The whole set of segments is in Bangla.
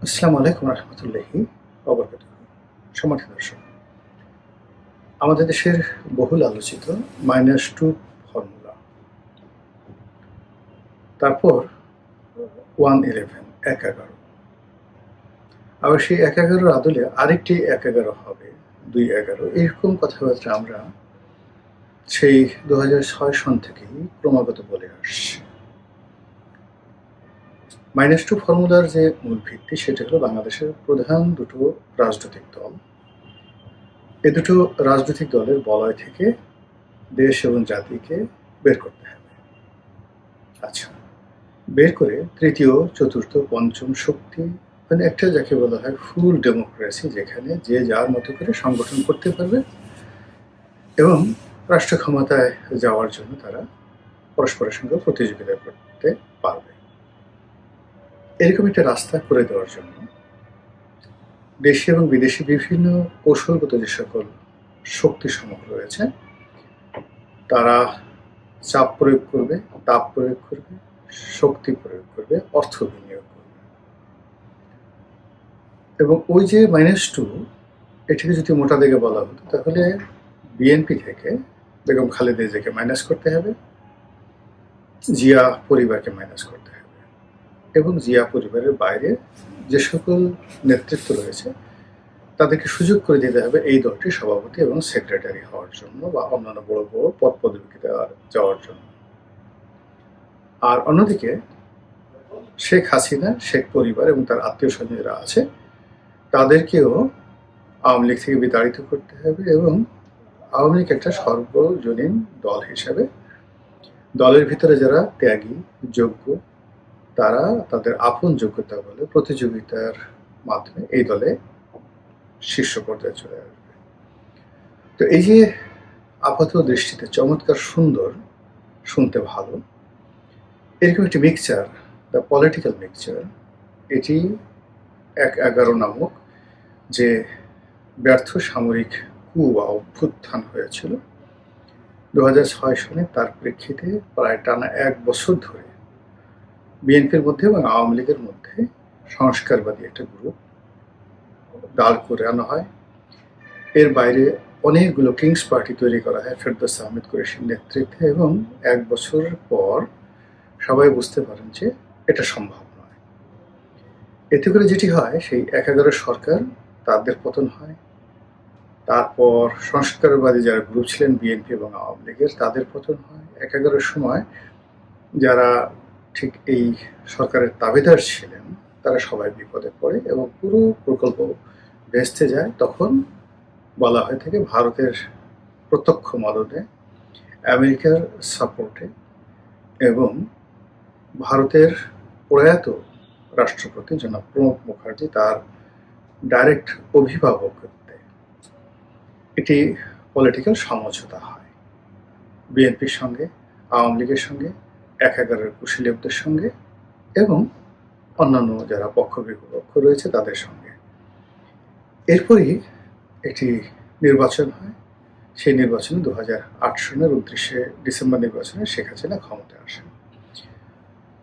আসসালামু আলাইকুম রহমতুল্লাহি ওয়াবারাকাতুহু। সম্মানিত দর্শক, আমাদের দেশের বহুল আলোচিত -2 ফর্মুলা, তারপর 111 111, আবার সেই 111 আদলে আরেকটি 111 হবে 211, এরকম কথাবার্তা আমরা সেই 2006 সন থেকেই ক্রমাগত বলে আসছি। -2 ফর্মুলার যে মূল ভিত্তি সেটা হলো বাংলাদেশের প্রধান দুটো রাজনৈতিক দল। এ দুটো রাজনৈতিক দলের বলয় থেকে দেশ এবং জাতিকে বের করতে হবে। আচ্ছা, বের করে তৃতীয়, চতুর্থ, পঞ্চম শক্তি, মানে একটা যাকে বলা হয় ফুল ডেমোক্রেসি, যেখানে যে যার মতো করে সংগঠন করতে পারবে এবং রাষ্ট্র ক্ষমতায় যাওয়ার জন্য তারা পরস্পরের সঙ্গে প্রতিযোগিতা করতে পারবে, এরকম একটা রাস্তা করে দেওয়ার জন্য দেশি এবং বিদেশি বিভিন্ন কৌশলগত যে সকল শক্তিসমূহ রয়েছে তারা চাপ প্রয়োগ করবে, তাপ প্রয়োগ করবে, শক্তি প্রয়োগ করবে, অর্থ বিনিয়োগ করবে। এবং ওই যে -2, এটিকে যদি মোটা দাগে বলা হতো তাহলে বিএনপি থেকে বেগম খালেদা জিয়াকে মাইনাস করতে হবে, জিয়া পরিবারকে মাইনাস করতে হবে এবং জিয়া পরিবারের বাইরে যে সকল নেতৃত্ব রয়েছে তাদেরকে সুযোগ করে দিতে হবে এই দলটির সভাপতি এবং সেক্রেটারি হওয়ার জন্য বা অন্যান্য বড় বড় পদ পদবিতে যাওয়ার জন্য। আর অন্যদিকে শেখ হাসিনা, শেখ পরিবার এবং তার আত্মীয় স্বজন যারা আছে তাদেরকেও আওয়ামী লীগ থেকে বিতাড়িত করতে হবে এবং আওয়ামী লীগ একটা সর্বজনীন দল হিসেবে দলের ভিতরে যারা ত্যাগী, যোগ্য, তারা তাদের আপন যোগ্যতা বলে প্রতিযোগিতার মাধ্যমে এই দলে শীর্ষ পর্যায়ে চলে আসবে। তো এই যে আপাত দৃষ্টিতে চমৎকার সুন্দর, শুনতে ভালো, এরকম একটি মিক্সচার, দ্য পলিটিক্যাল মিক্সচার, এটি 111 নামক যে ব্যর্থ সামরিক কু বা অভ্যুত্থান হয়েছিল 2006 সনে, তার প্রেক্ষিতে প্রায় টানা 1 বছর ধরে বিএনপির মধ্যে এবং আওয়ামী লীগের মধ্যে সংস্কারবাদী একটা গ্রুপ দাঁড় করে আনা হয়। এর বাইরে অনেকগুলো কিংস পার্টি তৈরি করা হয় ফেরদৌস আহমেদ কুরেশির নেতৃত্বে এবং 1 বছর পর সবাই বুঝতে পারেন যে এটা সম্ভব নয়। এতে করে যেটি হয়, সেই 111 সরকার তাদের পতন হয়, তারপর সংস্কারবাদী যারা গ্রুপ ছিলেন বিএনপি এবং আওয়ামী লীগের তাদের পতন হয়। 111 সময় যারা ঠিক এই সরকারের দাবিদার ছিলেন তারা সবাই বিপদে পড়ে এবং পুরো প্রকল্প ভেস্তে যায়। তখন বলা হয়ে থাকে ভারতের প্রত্যক্ষ মদদে, আমেরিকার সাপোর্টে এবং ভারতের প্রয়াত রাষ্ট্রপতি জনাব প্রণব মুখার্জি তার ডাইরেক্ট অভিভাবকত্বে এটি পলিটিক্যাল সমঝোতা হয় বিএনপির সঙ্গে, আওয়ামী লীগের সঙ্গে, 111 কুশলীদের সঙ্গে এবং অন্যান্য যারা পক্ষ বিপক্ষ রয়েছে তাদের সঙ্গে। এরপরই একটি নির্বাচন হয়। সেই নির্বাচনে 2008 সনের 29শে ডিসেম্বর নির্বাচনে শেখ হাসিনা ক্ষমতায় আসেন।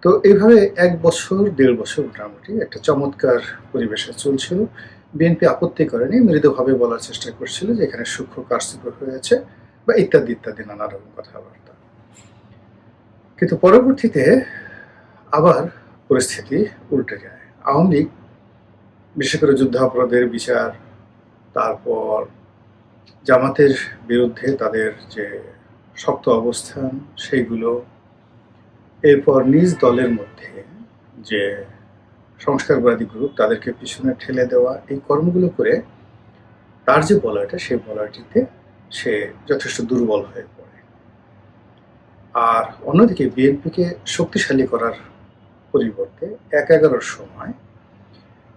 তো এইভাবে 1 বছর 1.5 বছর মোটামুটি একটা চমৎকার পরিবেশে চলছিল। বিএনপি আপত্তি করেনি, মৃদুভাবে বলার চেষ্টা করছিল যে এখানে সূক্ষ্ম কারচুপি হয়েছে বা ইত্যাদি ইত্যাদি নানা রকম কথাবার্তা। কিন্তু পরবর্তীতে আবার পরিস্থিতি উল্টে যায়। আওয়ামী লীগ বিশেষ করে যুদ্ধাপরাধের বিচার, তারপর জামাতের বিরুদ্ধে তাদের যে শক্ত অবস্থান সেইগুলো, এরপর নিজ দলের মধ্যে যে সংস্কারবাদী গ্রুপ তাদেরকে পিছনে ঠেলে দেওয়া, এই কর্মগুলো করে তার যে বলয়টা সেই বলয়টিতে সে যথেষ্ট দুর্বল হয়ে পড়ে। আর অন্যদিকে বিএনপিকে শক্তিশালী করার পরিবর্তে 111 সময়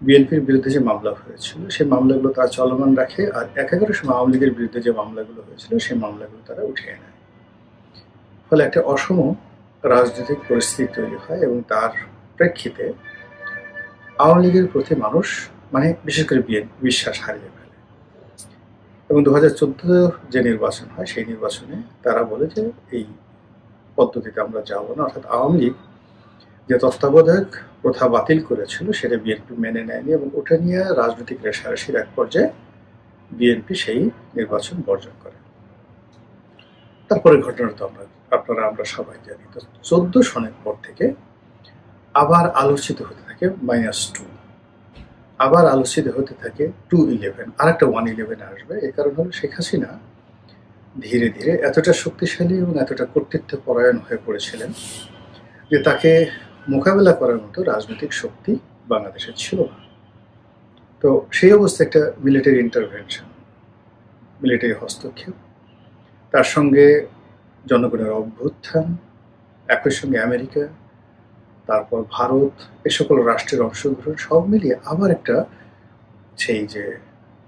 বিএনপির বিরুদ্ধে যে মামলা হয়েছিল সেই মামলাগুলো তারা চলমান রাখে, আর 111 সময় আওয়ামী লীগের বিরুদ্ধে যে মামলাগুলো হয়েছিল সেই মামলাগুলো তারা উঠিয়ে নেয়। ফলে একটা অসম রাজনৈতিক পরিস্থিতি তৈরি হয় এবং তার প্রেক্ষিতে আওয়ামী লীগের প্রতি মানুষ, মানে বিশেষ করে বিএনপি, বিশ্বাস হারিয়ে ফেলে এবং 2014 যে নির্বাচন হয় সেই নির্বাচনে তারা বলে যে এই পদ্ধতিতে আমরা যাব না, অর্থাৎ আওয়ামী লীগ যে তত্ত্বাবধায়ক প্রথা বাতিল করেছিল সেটা বিএনপি মেনে নেয়নি এবং ওটা নিয়ে রাজনৈতিক রেষারেষির এক পর্যায়ে বিএনপি সেই নির্বাচন বর্জন করে। তারপরে ঘটনা তো আমরা সবাই জানি। তো 14 সনের পর থেকে আবার আলোচিত হতে থাকে -2, আবার আলোচিত হতে থাকে 211, আর একটা 111 আসবে। এই কারণ হলো শেখ হাসিনা ধীরে ধীরে এতটা শক্তিশালী এবং এতটা কর্তৃত্ব পরায়ণ হয়ে পড়েছিলেন যে তাকে মোকাবেলা করার মতো রাজনৈতিক শক্তি বাংলাদেশে ছিল না। তো সেই অবস্থায় একটা মিলিটারি ইন্টারভেনশন, মিলিটারি হস্তক্ষেপ, তার সঙ্গে জনগণের অভ্যুত্থান, একই সঙ্গে আমেরিকা, তারপর ভারত, এ সকল রাষ্ট্রের অংশগ্রহণ সব মিলিয়ে আবার একটা সেই যে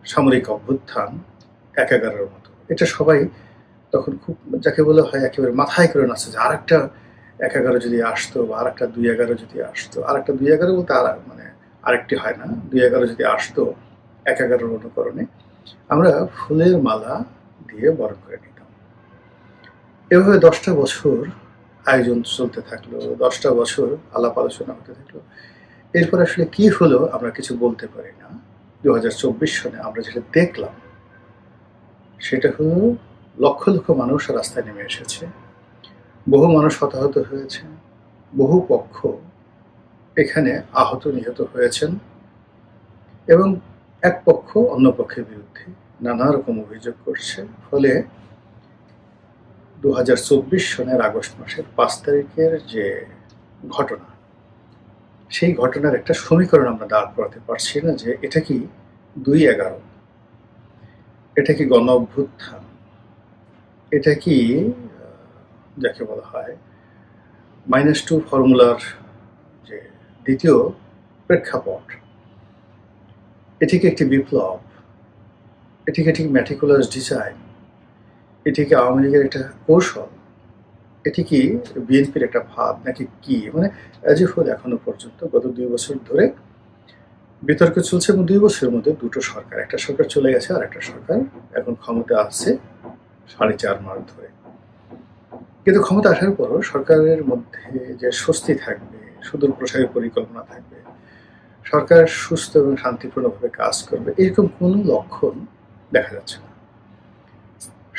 সামরিক অভ্যুত্থান 11-এর মতো, এটা সবাই তখন খুব যাকে বলা হয় একেবারে মাথায় করে নাচছে যে আর একটা 11 যদি আসতো বা আর একটা 2-11 যদি আসতো, আর একটা 2-11 বলতে আর মানে আরেকটি হয় না, 2-11 যদি আসতো 11-এর অনুকরণে, আমরা ফুলের মালা দিয়ে বরণ করে নিতাম। এভাবে 10টা বছর আয়োজন চলতে থাকলো, 10টা বছর আলাপ আলোচনা হতে থাকলো। এরপর আসলে কি হলো আমরা কিছু বলতে পারি না। 2024 সনে আমরা যেটা দেখলাম সেটা হলো লক্ষ লক্ষ মানুষ রাস্তায় নেমে এসেছে, বহু মানুষ হতাহত হয়েছে, বহু পক্ষ এখানে আহত নিহত হয়েছেন এবং এক পক্ষ অন্য পক্ষের বিরুদ্ধে নানা রকম অভিযোগ করছে। ফলে 2024 সনের আগস্ট মাসের 5 তারিখের যে ঘটনা, সেই ঘটনার একটা সমীকরণ আমরা দাঁড় করাতে পারছি না যে এটা কি 2-11, এটা কি গণ অভ্যুত্থান, এটা কি যাকে বলা হয় -2 ফর্মুলার যে দ্বিতীয় প্রেক্ষাপট, এটিকে একটি বিপ্লব, এটিকে একটি ম্যাটিকুলাস ডিজাইন, এটিকে আওয়ামী লীগের একটা কৌশল, এটি কি বিএনপির একটা ভাব নাকি কি? মানে অ্যাজ ইফ এখনো পর্যন্ত গত 2 বছর ধরে বিতর্ক চলছে এবং 2 বছরের মধ্যে দুটো সরকার, একটা সরকার চলে গেছে আর একটা সরকার এখন ক্ষমতা আসছে 4.5 মাস ধরে। কিন্তু ক্ষমতা আসার পরও সরকারের মধ্যে যে স্বস্তি থাকবে, সুদূর প্রসারী পরিকল্পনা থাকবে, সরকার সুস্থ এবং শান্তিপূর্ণভাবে কাজ করবে, এরকম কোনো লক্ষণ দেখা যাচ্ছে না।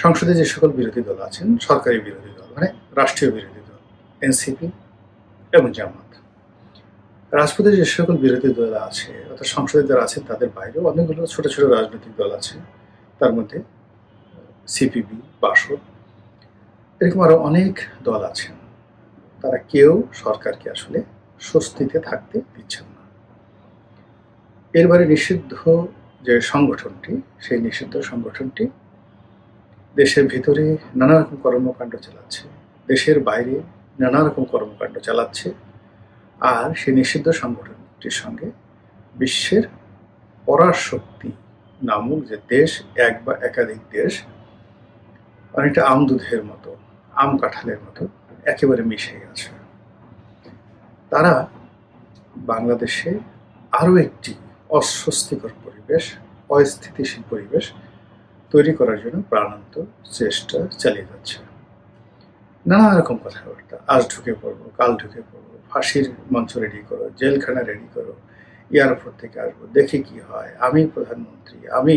সংসদে যে সকল বিরোধী দল আছেন, সরকারি বিরোধী দল মানে রাষ্ট্রীয় বিরোধী দল, এনসিপি এবং জামাত, রাজপথে যে সকল বিরোধী দল আছে অর্থাৎ সংসদে যারা আছেন তাদের বাইরেও অনেকগুলো ছোট ছোট রাজনৈতিক দল আছে, তার মধ্যে সিপিবি, বাসদ, এরকম আরো অনেক দল আছেন। তারা কেউ সরকারকে আসলে স্বস্তিতে থাকতে দিচ্ছেন না। এরবারে নিষিদ্ধ যে সংগঠনটি, সেই নিষিদ্ধ সংগঠনটি দেশের ভিতরে নানা রকম কর্মকাণ্ড চালাচ্ছে, দেশের বাইরে নানা রকম কর্মকাণ্ড চালাচ্ছে, আর সেই নিষিদ্ধ সংগঠনটির সঙ্গে বিশ্বের পরাশক্তি নামক যে দেশ, এক বা একাধিক দেশ, অনেকটা আম দুধের মতো, আম কাঁঠালের মতো একেবারে মিশে গেছে। তারা বাংলাদেশে আরও একটি অস্বস্তিকর পরিবেশ, অস্থিতিশীল পরিবেশ তৈরি করার জন্য প্রাণান্ত চেষ্টা চালিয়ে যাচ্ছে। নানা রকম কথাবার্তা, আজ ঢুকে পড়বো, কাল ঢুকে পড়বো, ফাঁসির মঞ্চ রেডি করো, জেলখানা রেডি করো, এয়ারপোর্ট থেকে আসবো, দেখি কি হয়, আমি প্রধানমন্ত্রী, আমি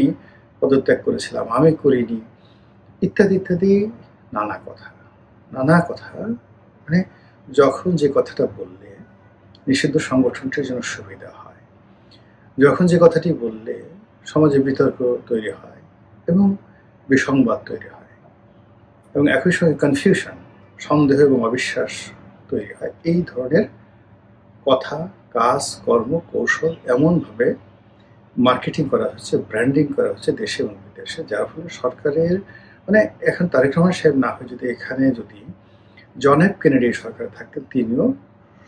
পদত্যাগ করেছিলাম, আমি করিনি, ইত্যাদি ইত্যাদি নানা কথা। মানে যখন যে কথাটা বললে নিষিদ্ধ সংগঠনটির জন্য সুবিধা হয়, যখন যে কথাটি বললে সমাজে বিতর্ক তৈরি হয় এবং বিসংবাদ তৈরি হয় এবং একই সঙ্গে কনফিউশন, সন্দেহ এবং অবিশ্বাস তৈরি হয়, এই ধরনের কথা, কাজ, কর্ম, কৌশল এমনভাবে মার্কেটিং করা হচ্ছে, ব্র্যান্ডিং করা হচ্ছে দেশে এবং বিদেশে, যার ফলে সরকারের মানে এখন তারেক রহমান সাহেব না হয়ে যদি এখানে যদি জন এফ কেনেডি সরকার থাকতেন, তিনিও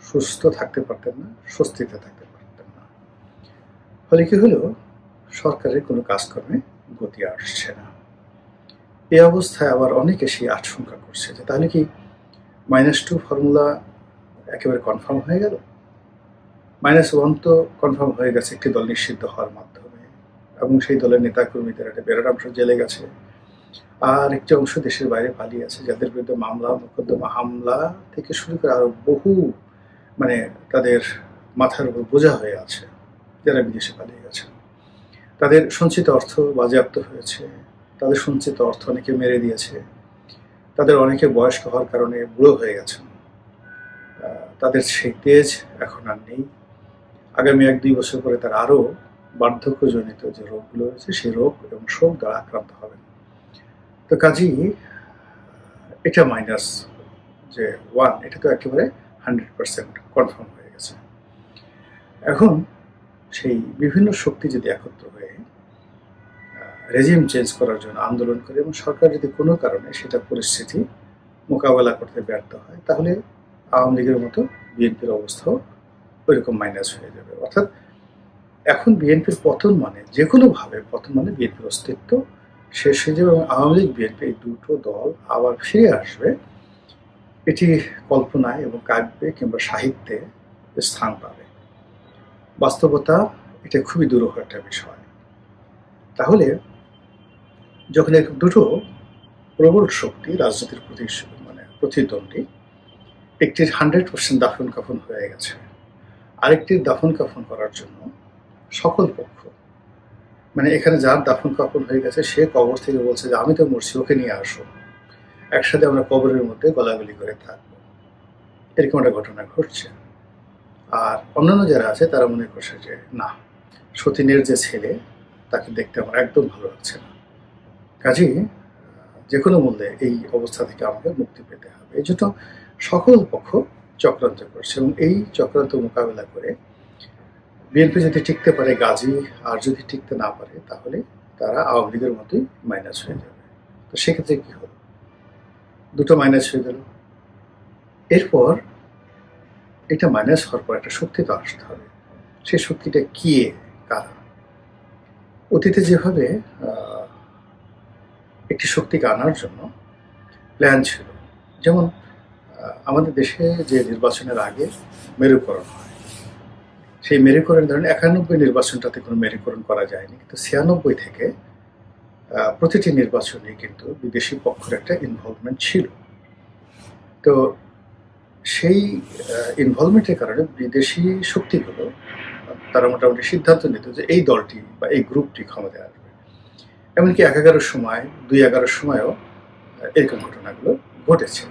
সুস্থ থাকতে পারতেন না, স্বস্তিতে থাকতে পারতেন না। ফলে কি হলো, সরকারের কোনো কাজকর্মে গতি আসছে না। এই অবস্থায় আবার অনেকে সেই আশঙ্কা করছে যে তাহলে কি -2 ফর্মুলা একেবারে কনফার্ম হয়ে গেল? -1 তো কনফার্ম হয়ে গেছে একটি দল নিষিদ্ধ হওয়ার মাধ্যমে এবং সেই দলের নেতাকর্মীদের একটা বিরাট অংশ জেলে গেছে, আর একটি অংশ দেশের বাইরে পালিয়ে আছে, যাদের বিরুদ্ধে মামলা, মোকদ্দমা, হামলা থেকে শুরু করে আরো বহু মানে তাদের মাথার উপর বোঝা হয়ে আছে, যারা বিদেশে পালিয়ে গেছে। তাদের সঞ্চিত অর্থ বাজেয়াপ্ত হয়েছে, তাদের সঞ্চিত অর্থ অনেকে মেরে দিয়েছে, তাদের অনেকে বয়স্ক হওয়ার কারণে বুড়ো হয়ে গেছেন, তাদের সেই তেজ এখন আর নেই। আগামী 1-2 বছর পরে তারা আরও বার্ধক্যজনিত যে রোগগুলো রয়েছে সেই রোগ এবং শোক দ্বারা আক্রান্ত হবেন। তো কাজেই এটা মাইনাস যে 1, এটা তো একেবারে 100% কনফার্ম হয়ে গেছে। এখন সেই বিভিন্ন শক্তি যদি একত্র হয়ে রেজিম চেঞ্জ করার জন্য আন্দোলন করে এবং সরকার যদি কোনো কারণে সেটা পরিস্থিতি মোকাবেলা করতে ব্যর্থ হয়, তাহলে আওয়ামী লীগের মতো বিএনপির অবস্থাও ওইরকম মাইনাস হয়ে যাবে। অর্থাৎ এখন বিএনপির পতন মানে যে কোনোভাবে পতন মানে বিএনপির অস্তিত্ব শেষ হয়ে যাবে এবং আওয়ামী লীগ বিএনপি এই দুটো দল আবার ফিরে আসবে, এটি কল্পনায় এবং কাব্যে কিংবা সাহিত্যে স্থান পাবে। বাস্তবতা এটা খুবই দুরূহ একটা বিষয়। তাহলে যখন এই দুটো প্রবল শক্তি রাজনীতির প্রতি প্রতিদ্বন্দ্বী, একটির 100% দাফন কাফন হয়ে গেছে, আরেকটির দাফন কাফন করার জন্য সকল পক্ষ, মানে এখানে যার দাফন কাফন হয়ে গেছে সে কবর থেকে বলছে যে আমি তো মরছি, ওকে নিয়ে আসো, একসাথে আমরা কবরের মধ্যে গলাগলি করে থাকবো, এরকম একটা ঘটনা ঘটছে। আর অন্যান্য যারা আছে তারা মনে করছে যে না, সতীনের যে ছেলে তাকে দেখতে আমার একদম ভালো লাগছে না, কাজেই যে কোনো মূল্যে এই অবস্থা থেকে আমাকে মুক্তি পেতে হবে। এই জন্য সকল পক্ষ চক্রান্ত করছে এবং এই চক্রান্ত মোকাবেলা করে বিএনপি যদি টিকতে পারে গাজী, আর যদি টিকতে না পারে তাহলে তারা আওয়ামী লীগের মতোই মাইনাস হয়ে যাবে। তো সেক্ষেত্রে কি হলো, দুটো মাইনাস হয়ে গেল। এরপর এটা মাইনাস হওয়ার পর একটা শক্তি তো আসতে হবে। সেই শক্তিটা কি, কারা? অতীতে যেভাবে একটি শক্তিকে আনার জন্য প্ল্যান ছিল, যেমন আমাদের দেশে যে নির্বাচনের আগে মেরুকরণ হয়, সেই মেরুকরণ ধরেন 91 নির্বাচনটাতে কোনো মেরুকরণ করা যায়নি, কিন্তু 96 থেকে প্রতিটি নির্বাচনে কিন্তু বিদেশি পক্ষের একটা ইনভলভমেন্ট ছিল। তো সেই ইনভলভমেন্টের কারণে বিদেশি শক্তিগুলো তারা মোটামুটি সিদ্ধান্ত নিত যে এই দলটি বা এই গ্রুপটি ক্ষমতায় আসবে। এমনকি 11 সময় 2011 সময়ও এরকম ঘটনাগুলো ঘটেছে।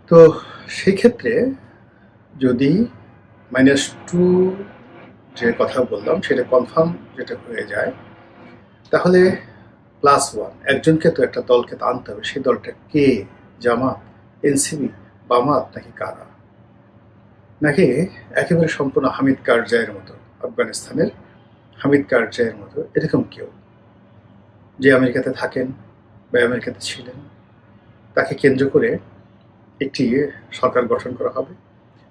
তো সেই ক্ষেত্রে যদি -2 যে কথা বললাম সেটা কনফার্ম যেটা হয়ে যায়, তাহলে +1 একজনকে তো একটা দলকে তো আনতে হবে। সেই দলটা কে? জামাত, এনসিপি, বামাত নাকি কারা? নাকি একেবারে সম্পূর্ণ হামিদ কারজাইয়ের মতো, আফগানিস্তানের হামিদ কারজাইয়ের মতো এরকম কেউ যে আমেরিকাতে থাকেন বা আমেরিকাতে ছিলেন, তাকে কেন্দ্র করে একটি সরকার গঠন করা হবে।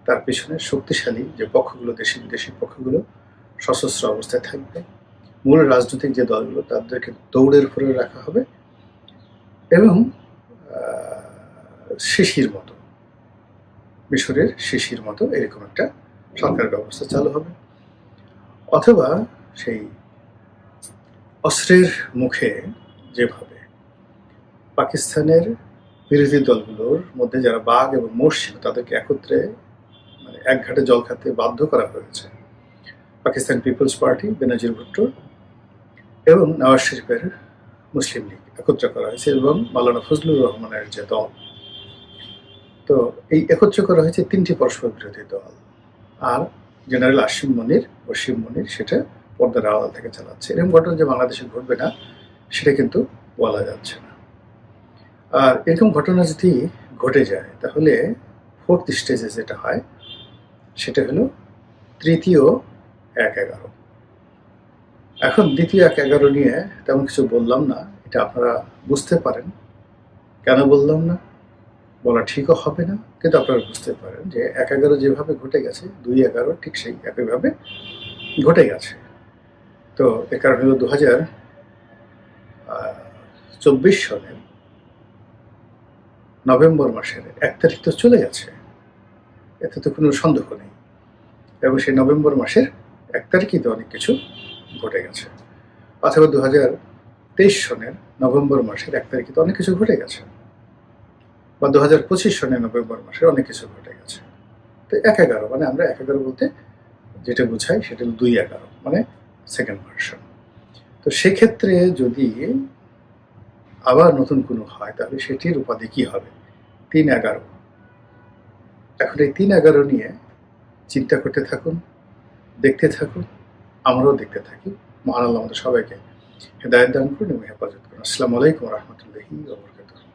তার পেছনে শক্তিশালী যে পক্ষগুলো, দেশি বিদেশি পক্ষগুলো সশস্ত্র অবস্থায় থাকবে। মূল রাজনৈতিক যে দলগুলো তাদেরকে দৌড়ের উপরে রাখা হবে এবং শিশির মতো, মিশরের শিশির মতো এরকম একটা সরকার ব্যবস্থা চালু হবে। অথবা সেই অস্ত্রের মুখে যেভাবে পাকিস্তানের বিরোধী দলগুলোর মধ্যে যারা বাঘ এবং মোষ ছিল তাদেরকে একত্রে মানে এক ঘাটে জল খাতে বাধ্য করা হয়েছে, পাকিস্তান পিপলস পার্টি, বেনজির ভুট্টো এবং নওয়াজ শরীফের মুসলিম লীগ একত্র করা হয়েছে এবং মাওলানা ফজলুর রহমানের যে দল, তো এই একত্র করা হয়েছে 3টি পরস্পর বিরোধী দল। আর জেনারেল আসিম মনির সেটা পর্দার আড়াল থেকে চালাচ্ছে। এরকম ঘটনা যে বাংলাদেশে ঘটবে না সেটা কিন্তু বলা যাচ্ছে না। আর এরকম ঘটনা যদি ঘটে যায় তাহলে 4th স্টেজে যেটা হয় সেটা হলো তৃতীয় 1-11। এখন দ্বিতীয় 1-11 নিয়ে তেমন কিছু বললাম না, এটা আপনারা বুঝতে পারেন। কেন বললাম না বলা ঠিকও হবে না, কিন্তু আপনারা বুঝতে পারেন যে 1-11 যেভাবে ঘটে গেছে 2-11 ঠিক সেই একইভাবে ঘটে গেছে। তো এর কারণ হলো 2024 সনের নভেম্বর মাসের 1 তারিখ তো চলে গেছে, এতে তো কোনো সন্দেহ নেই। এবং সেই নভেম্বর মাসের 1 তারিখই তো অনেক কিছু ঘটে গেছে। অথবা 2023 সনের নভেম্বর মাসের 1 তারিখে তো অনেক কিছু ঘটে গেছে, বা 2025 সনের নভেম্বর মাসের অনেক কিছু ঘটে গেছে। তো 1-11 মানে আমরা 1-11 বলতে যেটা বোঝাই সেটা হলো 2-11 মানে সেকেন্ড ভার্সন। তো সেক্ষেত্রে যদি আবার নতুন কোনো হয় তাহলে সেটির উপাধি কি হবে? 3-11। এখন এই 3-11 নিয়ে চিন্তা করতে থাকুন, দেখতে থাকুন, আমরাও দেখতে থাকি। মহান আল্লাহ আমাদের সবাইকে হেদায়েত দান করুন এবং হেফাজত করুন। আসসালামু আলাইকুম ওয়া রাহমাতুল্লাহি ওয়া বারাকাতুহু।